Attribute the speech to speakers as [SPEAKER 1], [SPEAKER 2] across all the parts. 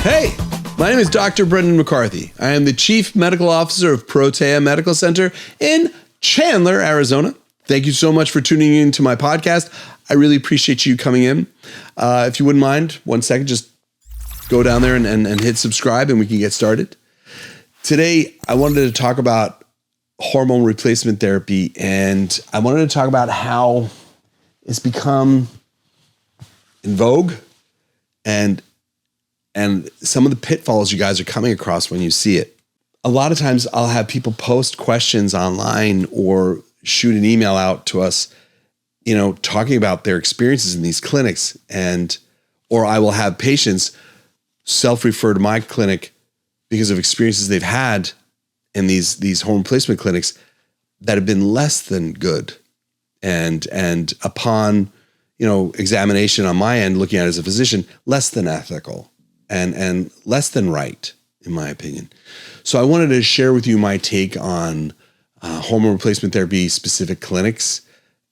[SPEAKER 1] Hey, my name is Dr. Brendan McCarthy. I am the Chief Medical Officer of Protea Medical Center in Chandler, Arizona. Thank you so much for tuning in to my podcast. I really appreciate you coming in. If you wouldn't mind, 1 second, just go down there and hit subscribe and we can get started. Today, I wanted to talk about hormone replacement therapy, and I wanted to talk about how it's become in vogue and some of the pitfalls you guys are coming across when you see it. A lot of times I'll have people post questions online or shoot an email out to us, talking about their experiences in these clinics, or I will have patients self-refer to my clinic because of experiences they've had in these hormone replacement clinics that have been less than good. And upon, examination on my end, looking at it as a physician, less than ethical and less than right, in my opinion. So I wanted to share with you my take on hormone replacement therapy specific clinics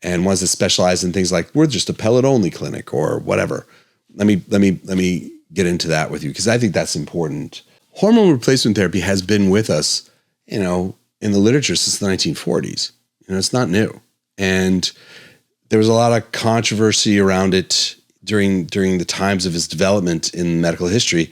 [SPEAKER 1] and ones that specialize in things like, we're just a pellet only clinic or whatever. Let me get into that with you, because I think that's important. Hormone replacement therapy has been with us, in the literature since the 1940s. It's not new. And there was a lot of controversy around it during the times of its development in medical history.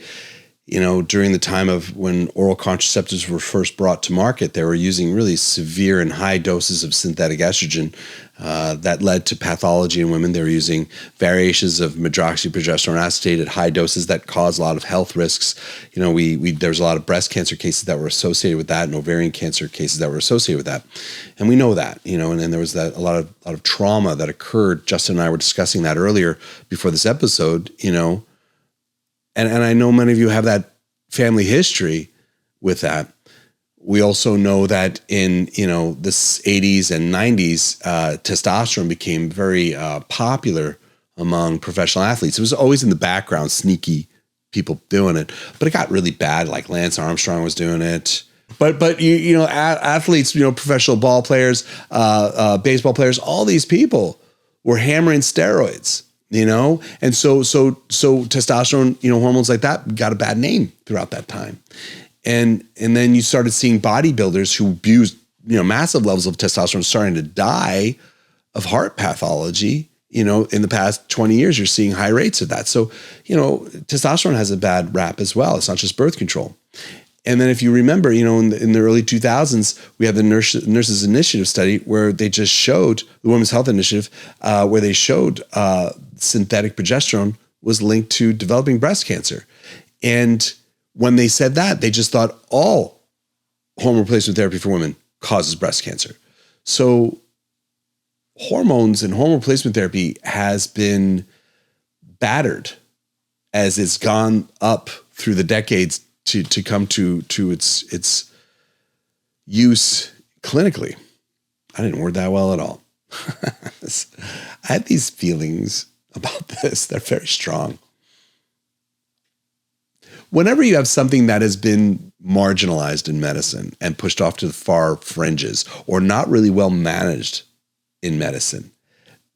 [SPEAKER 1] During the time of when oral contraceptives were first brought to market, they were using really severe and high doses of synthetic estrogen that led to pathology in women. They were using variations of medroxyprogesterone acetate at high doses that caused a lot of health risks. There's a lot of breast cancer cases that were associated with that, and ovarian cancer cases that were associated with that, and we know that. And there was a lot of trauma that occurred. Justin and I were discussing that earlier before this episode. And I know many of you have that family history with that. We also know that in, the 80s and 90s, testosterone became very popular among professional athletes. It was always in the background, sneaky people doing it, but it got really bad. Like Lance Armstrong was doing it. But athletes, professional ball players, baseball players, all these people were hammering steroids. And so testosterone, hormones like that got a bad name throughout that time. And then you started seeing bodybuilders who abused, massive levels of testosterone starting to die of heart pathology. In the past 20 years, you're seeing high rates of that. So, testosterone has a bad rap as well. It's not just birth control. And then if you remember, in the early 2000s, we had the Nurses Initiative study where they just showed, the Women's Health Initiative, where they showed synthetic progesterone was linked to developing breast cancer. And when they said that, they just thought all hormone replacement therapy for women causes breast cancer. So hormones and hormone replacement therapy has been battered as it's gone up through the decades to come to its use clinically. I didn't word that well at all. I had these feelings about this. They're very strong. Whenever you have something that has been marginalized in medicine and pushed off to the far fringes or not really well managed in medicine,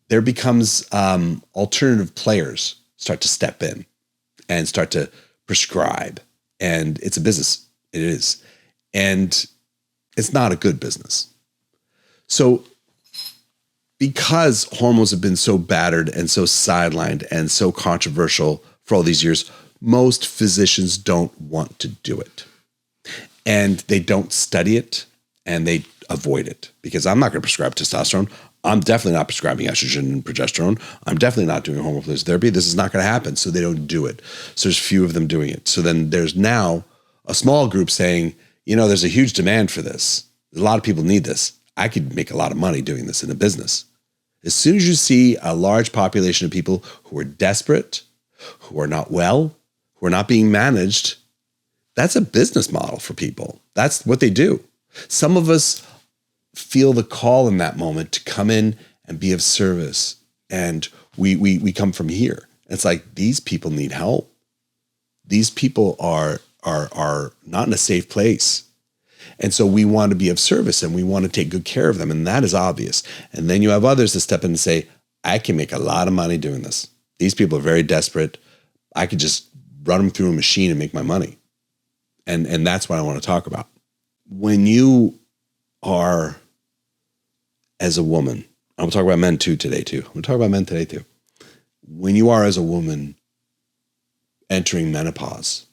[SPEAKER 1] there becomes alternative players start to step in and start to prescribe. And it's a business. It is. And it's not a good business. So because hormones have been so battered and so sidelined and so controversial for all these years, most physicians don't want to do it. And they don't study it and they avoid it, because I'm not going to prescribe testosterone. I'm definitely not prescribing estrogen and progesterone. I'm definitely not doing hormone replacement therapy. This is not going to happen. So they don't do it. So there's few of them doing it. So then there's now a small group saying, there's a huge demand for this. A lot of people need this. I could make a lot of money doing this in a business. As soon as you see a large population of people who are desperate, who are not well, who are not being managed, that's a business model for people. That's what they do. Some of us feel the call in that moment to come in and be of service. And we come from here. It's like, these people need help. These people are not in a safe place. And so we want to be of service and we want to take good care of them. And that is obvious. And then you have others that step in and say, I can make a lot of money doing this. These people are very desperate. I could just run them through a machine and make my money. And that's what I want to talk about. When you are, as a woman, I'm going to talk about men today too. I'm going to talk about men today too. When you are, as a woman, entering menopause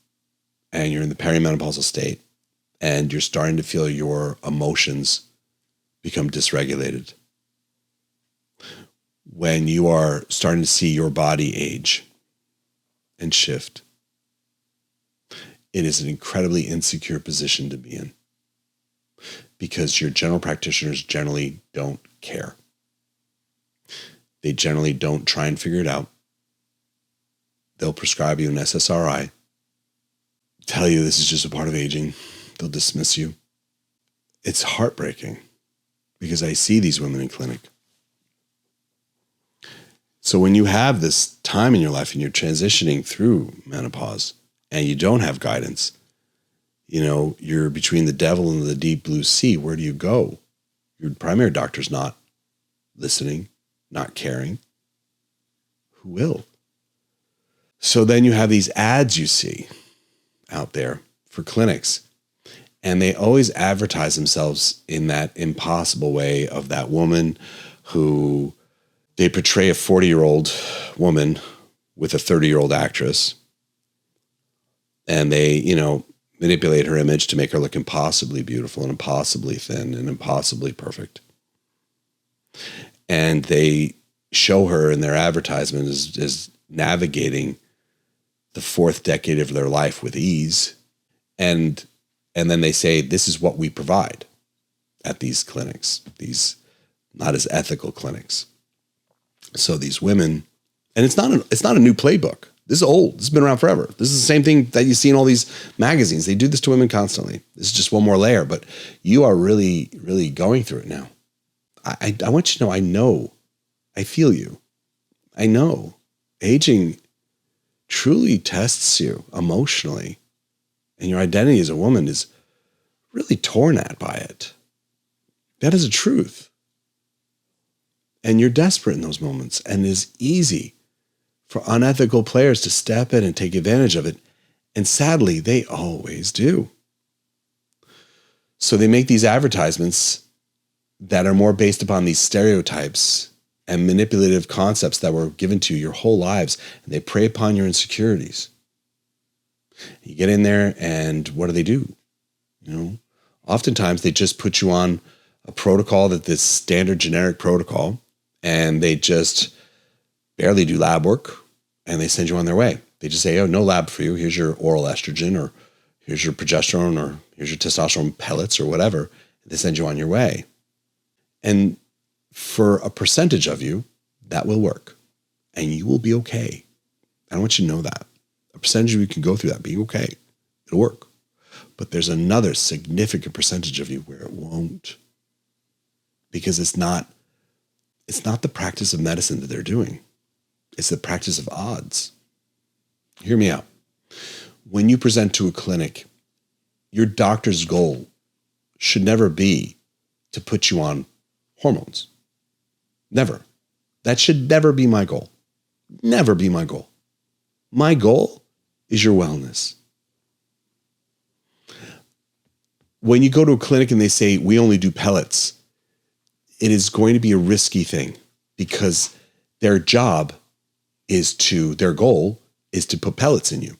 [SPEAKER 1] and you're in the perimenopausal state and you're starting to feel your emotions become dysregulated, when you are starting to see your body age and shift, it is an incredibly insecure position to be in because your general practitioners generally don't care. They generally don't try and figure it out. They'll prescribe you an SSRI, tell you this is just a part of aging. They'll dismiss you. It's heartbreaking because I see these women in clinic. So when you have this time in your life and you're transitioning through menopause and you don't have guidance, you're between the devil and the deep blue sea. Where do you go? Your primary doctor's not listening, not caring. Who will? So then you have these ads you see out there for clinics, and they always advertise themselves in that impossible way of that woman who they portray a 40-year-old woman with a 30-year-old actress, and they, manipulate her image to make her look impossibly beautiful and impossibly thin and impossibly perfect. And they show her in their advertisement as navigating the fourth decade of their life with ease. And then they say, this is what we provide at these clinics, these not as ethical clinics. So these women, and it's not a new playbook. This is old. This has been around forever. This is the same thing that you see in all these magazines. They do this to women constantly. This is just one more layer, but you are really, really going through it now. I want you to know, I feel you. I know aging truly tests you emotionally, and your identity as a woman is really torn at by it. That is a truth. And you're desperate in those moments, and it is easy for unethical players to step in and take advantage of it. And sadly, they always do. So they make these advertisements that are more based upon these stereotypes and manipulative concepts that were given to you your whole lives, and they prey upon your insecurities. You get in there, and what do? Oftentimes they just put you on a protocol this standard generic protocol, and they just barely do lab work, and they send you on their way. They just say, oh, no lab for you. Here's your oral estrogen, or here's your progesterone, or here's your testosterone pellets, or whatever. They send you on your way. And for a percentage of you, that will work, and you will be okay. I want you to know that. A percentage of you can go through that, be okay. It'll work. But there's another significant percentage of you where it won't, because it's not the practice of medicine that they're doing. It's the practice of odds. Hear me out. When you present to a clinic, your doctor's goal should never be to put you on hormones. Never. That should never be my goal. Never be my goal. My goal is your wellness. When you go to a clinic and they say, we only do pellets, it is going to be a risky thing, because their goal is to put pellets in you.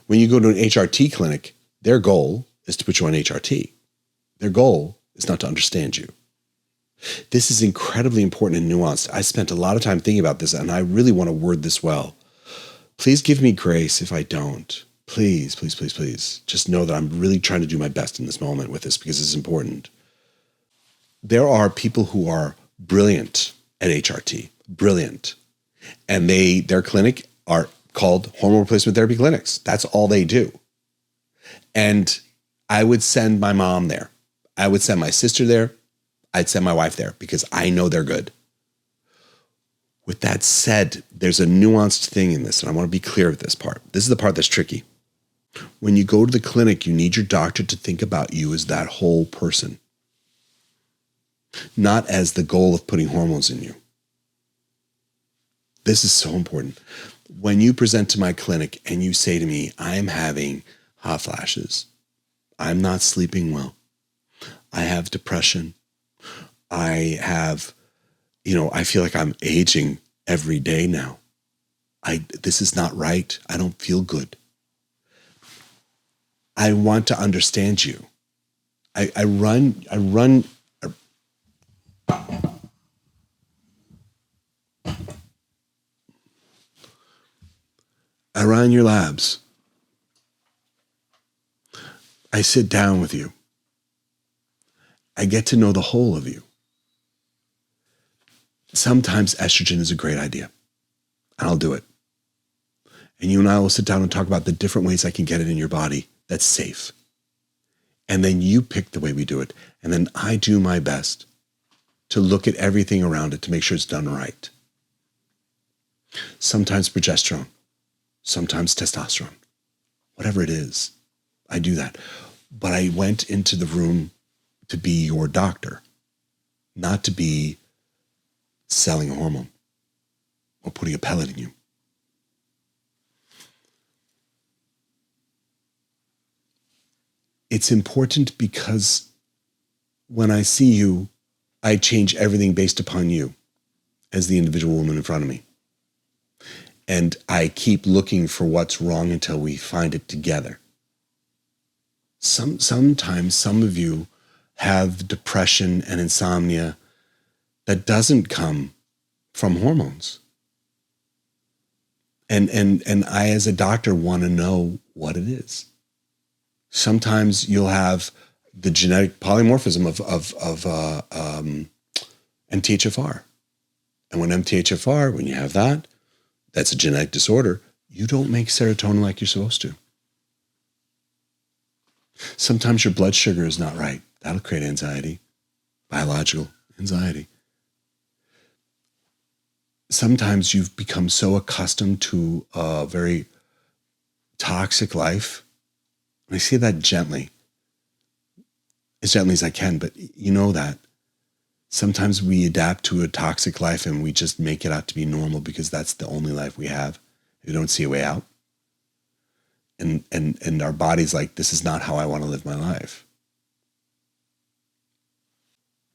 [SPEAKER 1] When you go to an HRT clinic, their goal is to put you on HRT. Their goal is not to understand you. This is incredibly important and nuanced. I spent a lot of time thinking about this, and I really want to word this well. Please give me grace if I don't. Please, please, please, please. Just know that I'm really trying to do my best in this moment with this, because it's important. There are people who are brilliant at HRT, brilliant. And their clinic are called hormone replacement therapy clinics. That's all they do. And I would send my mom there. I would send my sister there. I'd send my wife there, because I know they're good. With that said, there's a nuanced thing in this, and I want to be clear with this part. This is the part that's tricky. When you go to the clinic, you need your doctor to think about you as that whole person, not as the goal of putting hormones in you. This is so important. when you present to my clinic and you say to me, I'm having hot flashes, I'm not sleeping well, I have depression, I have, I feel like I'm aging every day now. This is not right. I don't feel good. I want to understand you. I run your labs. I sit down with you. I get to know the whole of you. Sometimes estrogen is a great idea, and I'll do it. And you and I will sit down and talk about the different ways I can get it in your body that's safe. And then you pick the way we do it. And then I do my best to look at everything around it to make sure it's done right. Sometimes progesterone, sometimes testosterone, whatever it is, I do that. But I went into the room to be your doctor, not to be selling a hormone or putting a pellet in you. It's important because when I see you, I change everything based upon you as the individual woman in front of me. And I keep looking for what's wrong until we find it together. Sometimes some of you have depression and insomnia that doesn't come from hormones. And I, as a doctor, want to know what it is. Sometimes you'll have the genetic polymorphism of MTHFR. And when MTHFR, when you have that, that's a genetic disorder, you don't make serotonin like you're supposed to. Sometimes your blood sugar is not right. That'll create anxiety, biological anxiety. Sometimes you've become so accustomed to a very toxic life. And I say that gently as I can, but you know that sometimes we adapt to a toxic life and we just make it out to be normal because that's the only life we have. We don't see a way out. And our body's like, this is not how I want to live my life.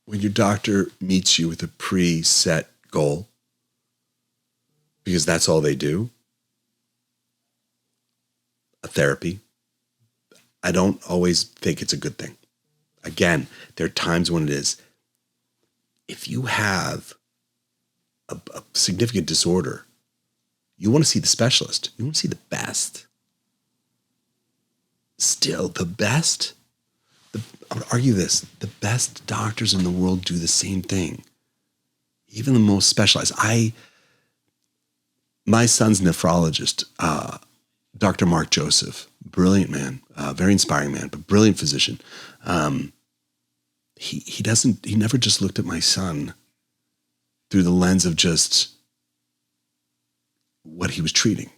[SPEAKER 1] When your doctor meets you with a preset goal, because that's all they do, a therapy, I don't always think it's a good thing. Again, there are times when it is. If you have a significant disorder, you want to see the specialist. You want to see the best. Still, the best, I would argue this, the best doctors in the world do the same thing. Even the most specialized. My son's nephrologist, Dr. Mark Joseph, brilliant man, very inspiring man, but brilliant physician. He never just looked at my son through the lens of just what he was treating.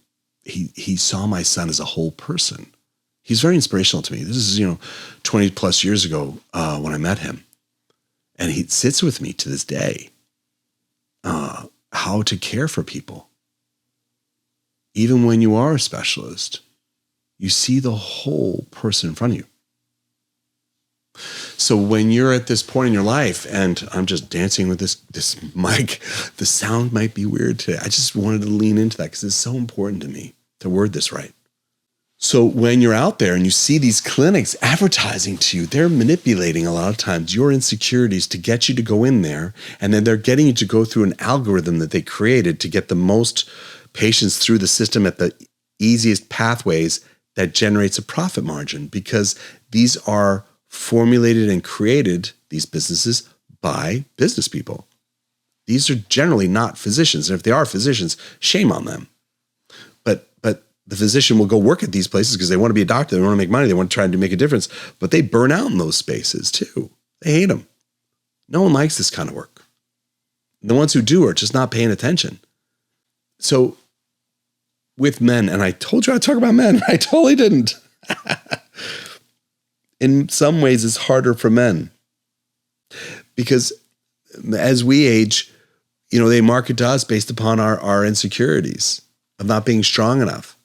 [SPEAKER 1] He saw my son as a whole person. He's very inspirational to me. This is, 20 plus years ago when I met him. And he sits with me to this day, how to care for people. Even when you are a specialist, you see the whole person in front of you. So when you're at this point in your life, and I'm just dancing with this mic, the sound might be weird today. I just wanted to lean into that because it's so important to me to word this right. So when you're out there and you see these clinics advertising to you, they're manipulating a lot of times your insecurities to get you to go in there. And then they're getting you to go through an algorithm that they created to get the most patients through the system at the easiest pathways that generates a profit margin, because these are formulated and created, these businesses, by business people. These are generally not physicians. And if they are physicians, shame on them. But the physician will go work at these places because they want to be a doctor. They want to make money. They want to try to make a difference. But they burn out in those spaces too. They hate them. No one likes this kind of work. The ones who do are just not paying attention. So with men, and I told you I'd talk about men. I totally didn't. In some ways, it's harder for men because as we age, they market to us based upon our insecurities. of not being strong enough.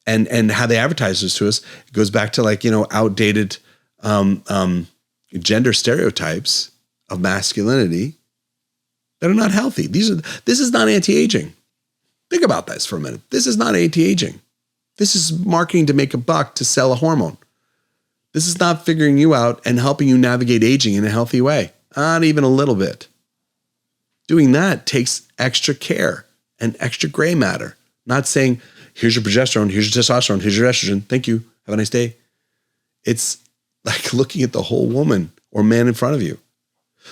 [SPEAKER 1] And how they advertise this to us, it goes back to like, outdated gender stereotypes of masculinity that are not healthy. This is not anti-aging. Think about this for a minute. This is not anti-aging. This is marketing to make a buck to sell a hormone. This is not figuring you out and helping you navigate aging in a healthy way. Not even a little bit. Doing that takes extra care and extra gray matter. Not saying, here's your progesterone, here's your testosterone, here's your estrogen. Thank you. Have a nice day. It's like looking at the whole woman or man in front of you.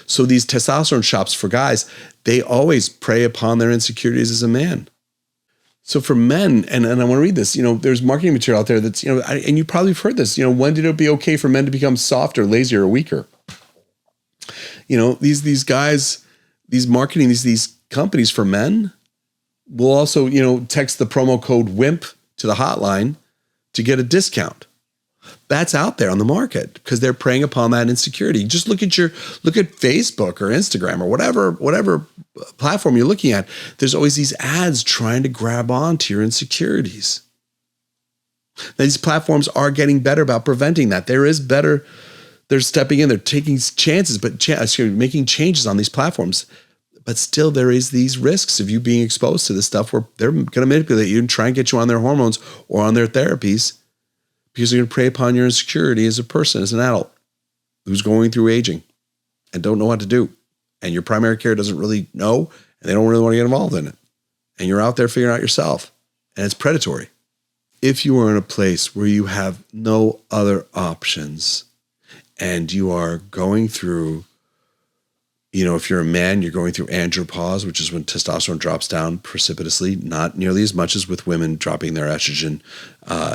[SPEAKER 1] So these testosterone shops for guys, they always prey upon their insecurities as a man. So for men, and I want to read this, there's marketing material out there that's, and you probably have heard this, when did it be okay for men to become softer, lazier, or weaker? These guys, these marketing, these companies for men will also, text the promo code WIMP to the hotline to get a discount. That's out there on the market because they're preying upon that insecurity. Just look at Facebook or Instagram or whatever platform you're looking at. There's always these ads trying to grab onto your insecurities. Now, these platforms are getting better about preventing that. They're stepping in, they're taking chances, making changes on these platforms. But still, there is these risks of you being exposed to this stuff where they're going to manipulate you and try and get you on their hormones or on their therapies because they're going to prey upon your insecurity as a person, as an adult who's going through aging and don't know what to do. And your primary care doesn't really know, and they don't really want to get involved in it. And you're out there figuring out yourself, and it's predatory. If you are in a place where you have no other options and you are going through, if you're a man, you're going through andropause, which is when testosterone drops down precipitously, not nearly as much as with women dropping their estrogen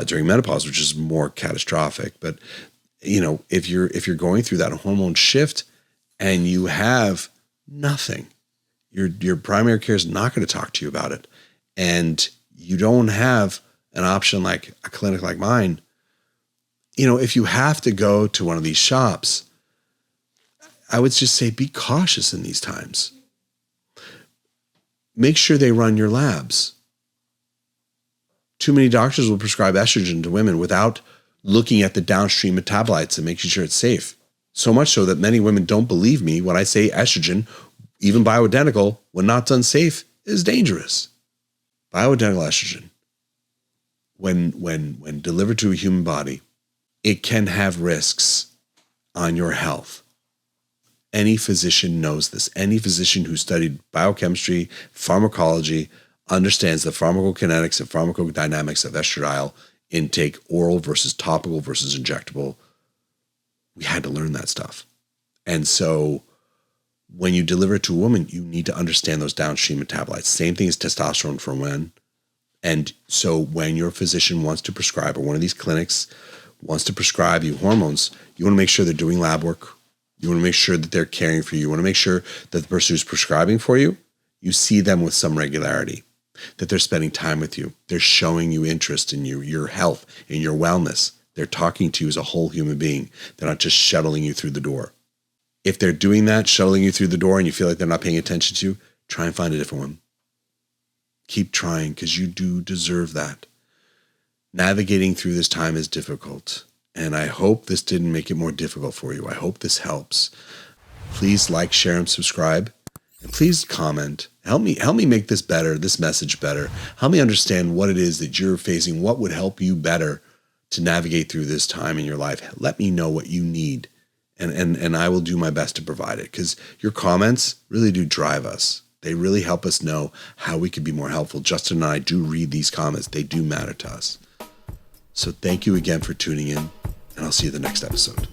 [SPEAKER 1] during menopause, which is more catastrophic. But, if you're going through that hormone shift and you have nothing, your primary care is not going to talk to you about it. And you don't have an option like a clinic like mine. If you have to go to one of these shops, I would just say be cautious in these times. Make sure they run your labs. Too many doctors will prescribe estrogen to women without looking at the downstream metabolites and making sure it's safe. So much so that many women don't believe me when I say estrogen, even bioidentical, when not done safe, is dangerous. Bioidentical estrogen, when delivered to a human body, it can have risks on your health. Any physician knows this. Any physician who studied biochemistry, pharmacology, understands the pharmacokinetics and pharmacodynamics of estradiol intake, oral versus topical versus injectable. We had to learn that stuff. And so when you deliver it to a woman, you need to understand those downstream metabolites. Same thing as testosterone for men. And so when your physician wants to prescribe, or one of these clinics wants to prescribe you hormones, you want to make sure they're doing lab work. You want to make sure that they're caring for you. You want to make sure that the person who's prescribing for you, you see them with some regularity, that they're spending time with you. They're showing you interest in you, your health, in your wellness. They're talking to you as a whole human being. They're not just shuttling you through the door. If they're doing that, shuttling you through the door, and you feel like they're not paying attention to you, try and find a different one. Keep trying, because you do deserve that. Navigating through this time is difficult. And I hope this didn't make it more difficult for you. I hope this helps. Please like, share, and subscribe. And please comment. Help me make this better, this message better. Help me understand what it is that you're facing, what would help you better to navigate through this time in your life. Let me know what you need. And I will do my best to provide it, because your comments really do drive us. They really help us know how we could be more helpful. Justin and I do read these comments. They do matter to us. So thank you again for tuning in, and I'll see you the next episode.